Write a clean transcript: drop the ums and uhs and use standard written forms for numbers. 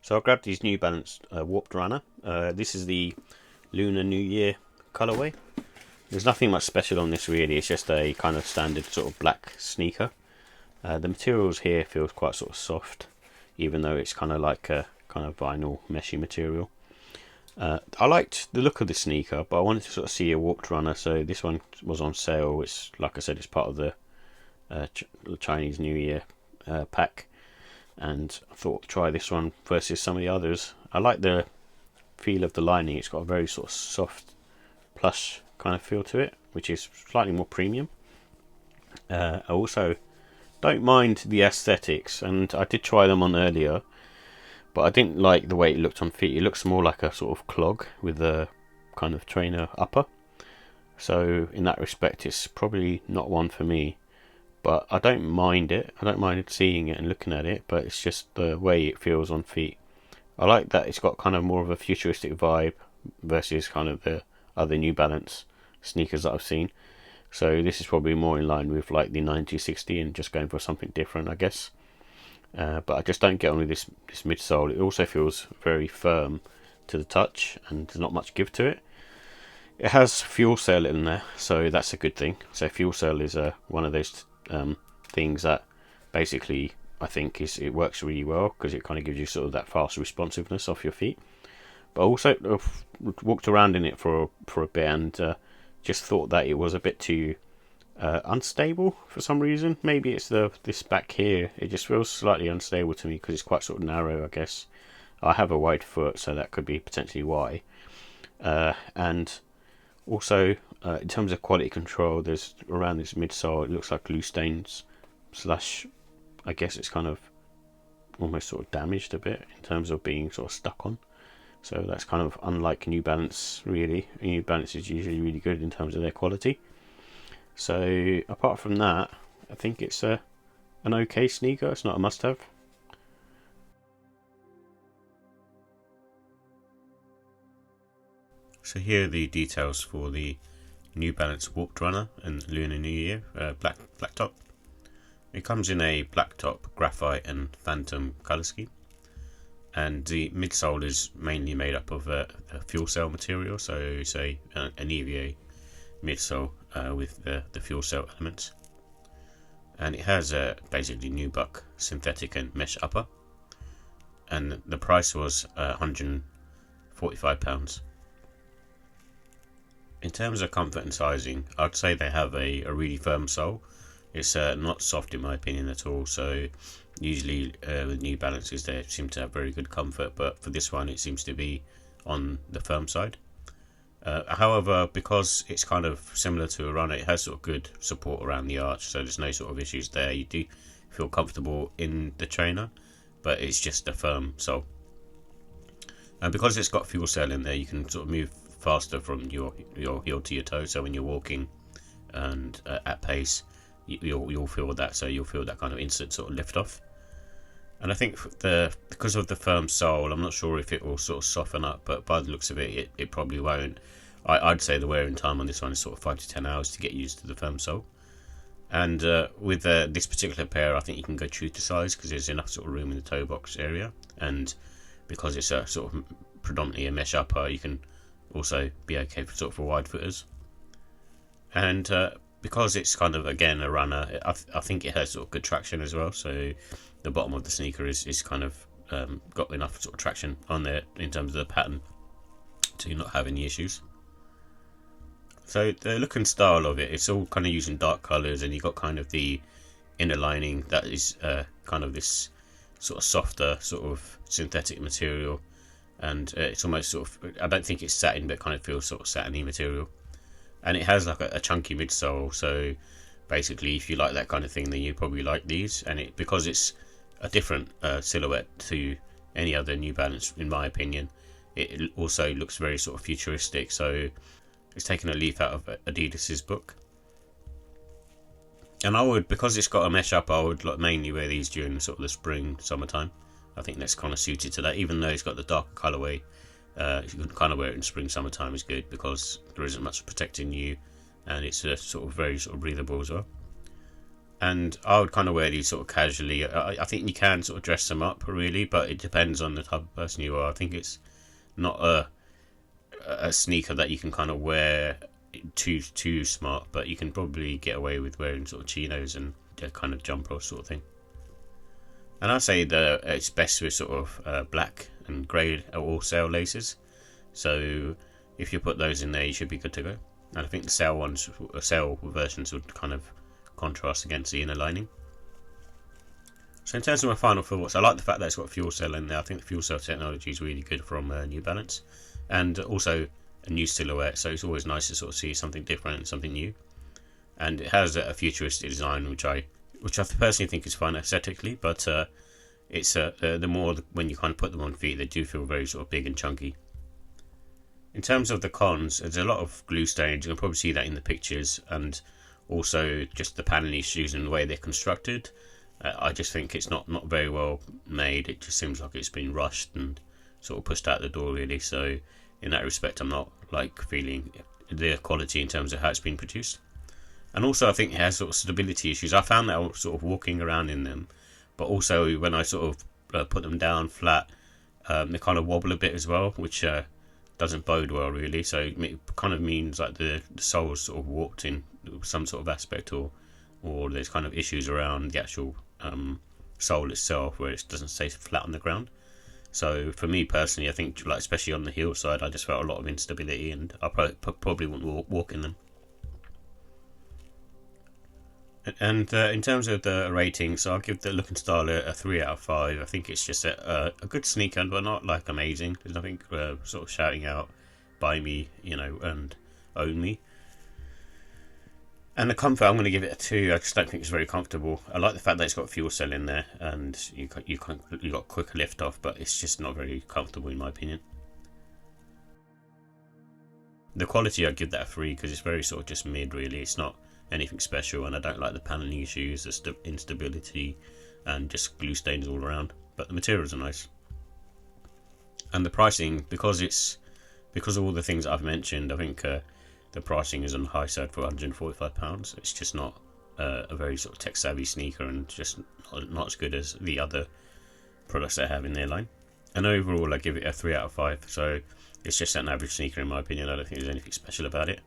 So I grabbed these New Balance Warped Runner. This is the Lunar New Year colorway. There's nothing much special on this really, it's just a kind of standard sort of black sneaker. The materials here feels quite sort of soft, even though it's kind of like a kind of vinyl meshy material. I liked the look of the sneaker, but I wanted to sort of see a Warped Runner, so this one was on sale. It's, like I said, it's part of the Chinese New Year pack, and I thought try this one versus some of the others. I like the feel of the lining. It's got a very sort of soft plush kind of feel to it, which is slightly more premium. I also don't mind the aesthetics, and I did try them on earlier, but I didn't like the way it looked on feet. It looks more like a sort of clog with a kind of trainer upper, so in that respect it's probably not one for me. But I don't mind it. I don't mind seeing it and looking at it, but it's just the way it feels on feet. I like that it's got kind of more of a futuristic vibe versus kind of the other New Balance sneakers that I've seen. So this is probably more in line with like the 9060 and just going for something different, I guess. But I just don't get on with this midsole. It also feels very firm to the touch and there's not much give to it. It has Fuelcell in there, so that's a good thing. So Fuelcell is one of those things that basically I think it works really well because it kind of gives you sort of that fast responsiveness off your feet. But also I've walked around in it for a bit and just thought that it was a bit too unstable for some reason. Maybe it's this back here, it just feels slightly unstable to me because it's quite sort of narrow, I guess. I have a wide foot, so that could be potentially why. And also in terms of quality control, there's around this midsole it looks like glue stains slash I guess it's kind of almost sort of damaged a bit in terms of being sort of stuck on. So that's kind of unlike New Balance really. New Balance is usually really good in terms of their quality. So apart from that, I think it's an okay sneaker. It's not a must-have. So here are the details for the New Balance Warped Runner and Lunar New Year Blacktop. It comes in a Blacktop, Graphite and Phantom colour scheme, and the midsole is mainly made up of a Fuelcell material, so it's an EVA midsole with the Fuelcell elements, and it has basically nubuck synthetic and mesh upper, and the price was £145. In terms of comfort and sizing, I'd say they have a really firm sole. It's not soft in my opinion at all, so usually with New Balances they seem to have very good comfort, but for this one it seems to be on the firm side. However, because it's kind of similar to a runner, it has sort of good support around the arch, so there's no sort of issues there. You do feel comfortable in the trainer, but it's just a firm sole. And because it's got Fuelcell in there, you can sort of move faster from your heel to your toe, so when you're walking and at pace, you'll feel that. So you'll feel that kind of instant sort of lift off. And I think because of the firm sole, I'm not sure if it will sort of soften up, but by the looks of it, it probably won't. I'd say the wearing time on this one is sort of 5 to 10 hours to get used to the firm sole. And with this particular pair, I think you can go true to size because there's enough sort of room in the toe box area, and because it's a sort of predominantly a mesh upper, you can also be okay for sort of for wide footers. And because it's kind of again a runner, I think it has sort of good traction as well. So the bottom of the sneaker is kind of got enough sort of traction on there in terms of the pattern to not have any issues. So the look and style of it's all kind of using dark colours, and you got kind of the inner lining that is kind of this sort of softer sort of synthetic material, and it's almost sort of, I don't think it's satin, but it kind of feels sort of satiny material. And it has like a chunky midsole, so basically if you like that kind of thing, then you probably like these. And because it's a different silhouette to any other New Balance, in my opinion, it also looks very sort of futuristic, so it's taken a leaf out of Adidas's book. And because it's got a mesh up, I would mainly wear these during sort of the spring, summertime. I think that's kind of suited to that, even though it's got the darker colourway. You can kind of wear it in spring, summertime is good because there isn't much protecting you, and it's sort of very sort of breathable as well. And I would kind of wear these sort of casually. I think you can sort of dress them up really, but it depends on the type of person you are. I think it's not a sneaker that you can kind of wear too smart, but you can probably get away with wearing sort of chinos and a kind of jumper sort of thing. And I'd say that it's best with sort of black and grey or sail laces. So if you put those in there, you should be good to go. And I think the sail versions would kind of contrast against the inner lining. So in terms of my final thoughts, I like the fact that it's got Fuelcell in there. I think the Fuelcell technology is really good from New Balance, and also a new silhouette. So it's always nice to sort of see something different and something new. And it has a futuristic design, which I personally think is fun aesthetically. But it's the more when you kind of put them on feet, they do feel very sort of big and chunky. In terms of the cons, there's a lot of glue stains. You can probably see that in the pictures, and also just the panel issues and the way they're constructed. I just think it's not very well made. It just seems like it's been rushed and sort of pushed out the door really. So in that respect, I'm not like feeling the quality in terms of how it's been produced. And also I think it has sort of stability issues. I found that sort of walking around in them, but also when I sort of put them down flat, they kind of wobble a bit as well, which doesn't bode well really. So it kind of means like the sole's sort of warped in some sort of aspect, or there's kind of issues around the actual sole itself where it doesn't stay flat on the ground. So for me personally, I think like especially on the heel side, I just felt a lot of instability, and I probably wouldn't walk in them. And in terms of the rating, so I'll give the look and style a 3 out of 5. I think it's just a good sneaker, but not like amazing. There's nothing sort of shouting out, buy me, and own me. And the comfort, I'm going to give it a 2. I just don't think it's very comfortable. I like the fact that it's got Fuelcell in there, and you got quicker lift off, but it's just not very comfortable in my opinion. The quality, I'd give that a 3 because it's very sort of just mid really. It's not anything special, and I don't like the paneling issues, the instability, and just glue stains all around. But the materials are nice. And the pricing, because of all the things that I've mentioned, I think the pricing is on the high side for £145. It's just not a very sort of tech savvy sneaker, and just not as good as the other products they have in their line. And overall, I give it a 3 out of 5. So it's just an average sneaker in my opinion. I don't think there's anything special about it.